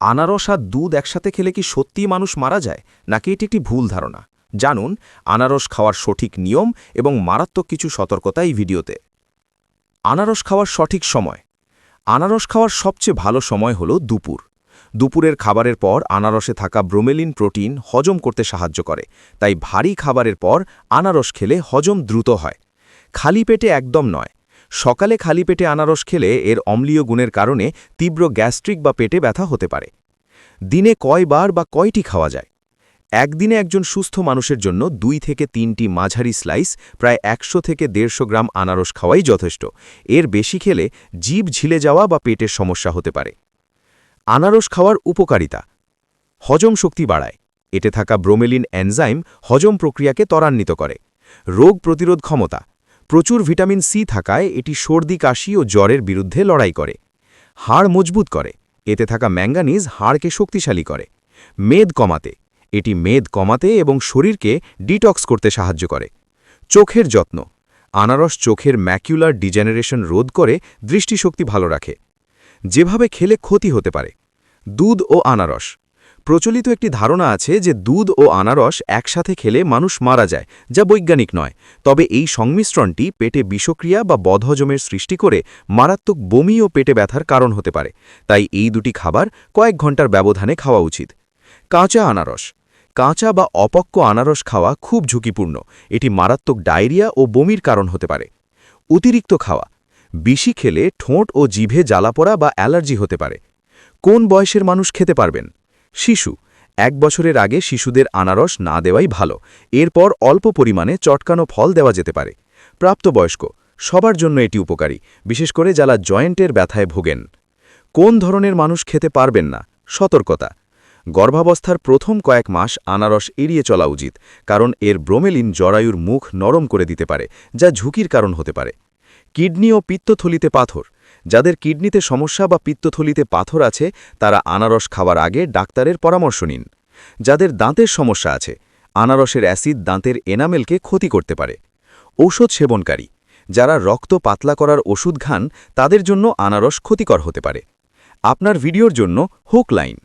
আনারস আর দুধ একসাথে খেলে কি সত্যিই মানুষ মারা যায়, নাকি এটি একটি ভুল ধারণা? জানুন আনারস খাওয়ার সঠিক নিয়ম এবং মারাত্মক কিছু সতর্কতা এই ভিডিওতে। আনারস খাওয়ার সঠিক সময়। আনারস খাওয়ার সবচেয়ে ভালো সময় হল দুপুর। দুপুরের খাবারের পর আনারসে থাকা ব্রোমেলিন প্রোটিন হজম করতে সাহায্য করে, তাই ভারী খাবারের পর আনারস খেলে হজম দ্রুত হয়। খালি পেটে একদম নয়। সকালে খালি পেটে আনারস খেলে এর অম্লীয় গুণের কারণে তীব্র গ্যাস্ট্রিক বা পেটে ব্যথা হতে পারে। দিনে কয়বার বা কয়টি খাওয়া যায়? একদিনে একজন সুস্থ মানুষের জন্য 2 থেকে 3টি মাঝারি স্লাইস প্রায় 100 থেকে 150 গ্রাম আনারস খাওয়াই যথেষ্ট। এর বেশি খেলে জিভ ঝিলে যাওয়া বা পেটের সমস্যা হতে পারে। আনারস খাওয়ার উপকারিতা। হজম শক্তি বাড়ায়। এতে থাকা ব্রোমেলিন এনজাইম হজম প্রক্রিয়াকে ত্বরান্বিত করে। রোগ প্রতিরোধ ক্ষমতা। প্রচুর ভিটামিন সি থাকায় এটি সর্দি কাশি ও জ্বরের বিরুদ্ধে লড়াই করে। হাড় মজবুত করে। এতে থাকা ম্যাঙ্গানিজ হাড়কে শক্তিশালী করে। মেদ কমাতে। এটি মেদ কমাতে এবং শরীরকে ডিটক্স করতে সাহায্য করে। চোখের যত্ন। আনারস চোখের ম্যাকুলার ডিজেনারেশন রোধ করে দৃষ্টিশক্তি ভালো রাখে। যেভাবে খেলে ক্ষতি হতে পারে। দুধ ও আনারস। প্রচলিত একটি ধারণা আছে যে দুধ ও আনারস একসাথে খেলে মানুষ মারা যায়, যা বৈজ্ঞানিক নয়। তবে এই সংমিশ্রণটি পেটে বিষক্রিয়া বা বদহজমের সৃষ্টি করে মারাত্মক বমি ও পেটে ব্যথার কারণ হতে পারে। তাই এই দুটি খাবার কয়েক ঘন্টার ব্যবধানে খাওয়া উচিত। কাঁচা আনারস। কাঁচা বা অপক্ক আনারস খাওয়া খুব ঝুঁকিপূর্ণ। এটি মারাত্মক ডায়রিয়া ও বমির কারণ হতে পারে। অতিরিক্ত খাওয়া। বেশি খেলে ঠোঁট ও জিভে জ্বালাপোড়া বা অ্যালার্জি হতে পারে। কোন বয়সের মানুষ খেতে পারবেন? শিশু। 1 বছরের আগে শিশুদের আনারস না দেওয়াই ভালো। এরপর অল্প পরিমাণে চটকানো ফল দেওয়া যেতে পারে। প্রাপ্তবয়স্ক। সবার জন্য এটি উপকারী, বিশেষ করে যারা জয়েন্টের ব্যথায় ভোগেন। কোন ধরনের মানুষ খেতে পারবেন না? সতর্কতা। গর্ভাবস্থার প্রথম কয়েক মাস আনারস এড়িয়ে চলা উচিত, কারণ এর ব্রোমেলিন জরায়ুর মুখ নরম করে দিতে পারে, যা ঝুঁকির কারণ হতে পারে। কিডনি ও পিত্তথলিতে পাথর। যাদের কিডনিতে সমস্যা বা পিত্তথলিতে পাথর আছে তারা আনারস খাওয়ার আগে ডাক্তারের পরামর্শ নিন। যাদের দাঁতের সমস্যা আছে, আনারসের অ্যাসিড দাঁতের এনামেলকে ক্ষতি করতে পারে। ঔষধ সেবনকারী। যারা রক্ত পাতলা করার ওষুধ খান তাদের জন্য আনারস ক্ষতিকর হতে পারে। আপনার ভিডিওর জন্য হুক লাইন।